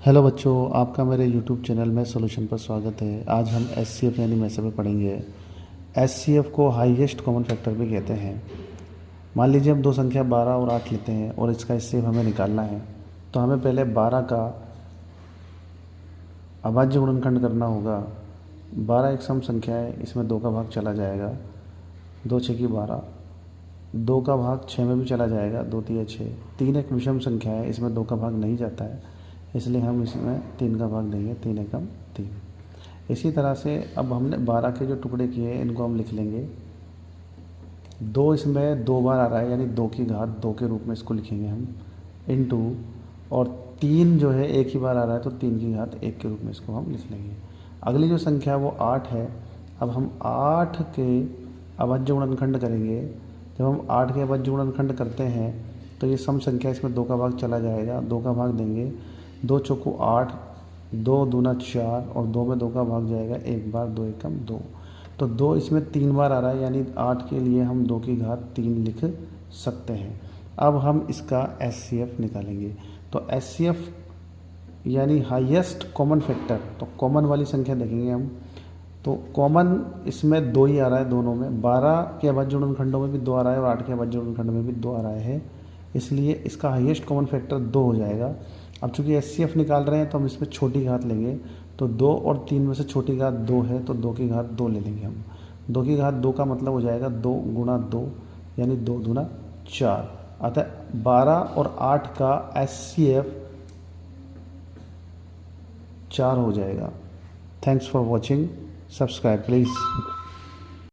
Hello बच्चों, आपका मेरे यूट्यूब चैनल में सॉल्यूशन पर स्वागत है। आज हम एचसीएफ यानी मैसे पे पढ़ेंगे। एचसीएफ को हाईएस्ट कॉमन फैक्टर भी कहते हैं। मान लीजिए हम दो संख्या 12 और 8 लेते हैं और इसका एचसीएफ हमें निकालना है, तो हमें पहले 12 का अभाज्य गुणनखंड करना होगा। 12 एक सम संख्या है, इसमें 2 का भाग चला जाएगा। 2 छः की 12, 2 का भाग 6 में भी चला जाएगा, 2 तिया 6। 3 एक विषम संख्या है, इसमें 2 का भाग नहीं जाता है, इसलिए हम इसमें 3 का भाग देंगे। 3 एकम 3। इसी तरह से अब हमने 12 के जो टुकड़े किए हैं इनको हम लिख लेंगे। 2 इसमें 2 बार आ रहा है, यानी 2 की घात 2 के रूप में इसको लिखेंगे हम, इनटू, और 3 जो है एक ही बार आ रहा है तो 3 की घात 1 के रूप में इसको हम लिख लेंगे। अगली जो संख्या है वो 8 है। अब हम 8 के अभाज्य गुणनखंड करेंगे। जब हम 8 के अभाज्य गुणनखंड करते हैं तो ये सम संख्या, इसमें 2 का भाग चला जाएगा, 2 का भाग देंगे। 2 चौको 8, 2 दूना 4 और 2 में 2 का भाग जाएगा एक बार, 2 एकम 2। तो 2 इसमें 3 बार आ रहा है, यानी 8 के लिए हम 2 की घात 3 लिख सकते हैं। अब हम इसका एचसीएफ निकालेंगे। तो एचसीएफ यानी हाईएस्ट कॉमन फैक्टर, तो कॉमन वाली संख्या देखेंगे हम। तो कॉमन इसमें 2 ही आ रहा है दोनों में। 12 के अभाज्य गुणनखंडों में भी 2 आ रहा है और 8 के अभाज्य गुणनखंड में भी 2 आ रहा है, इसलिए इसका हाईएस्ट कॉमन फैक्टर 2 हो जाएगा। अब चूंकि एचसीएफ निकाल रहे हैं तो हम इसमें छोटी घात लेंगे। तो 2 और 3 में से छोटी घात 2 है, तो 2 की घात 2 ले लेंगे हम। 2 की घात 2 का मतलब हो जाएगा 2 गुणा 2, यानी 2 दूना 4। अतः 12 और 8 का एचसीएफ 4 हो जाएगा। Thanks for watching. Subscribe please.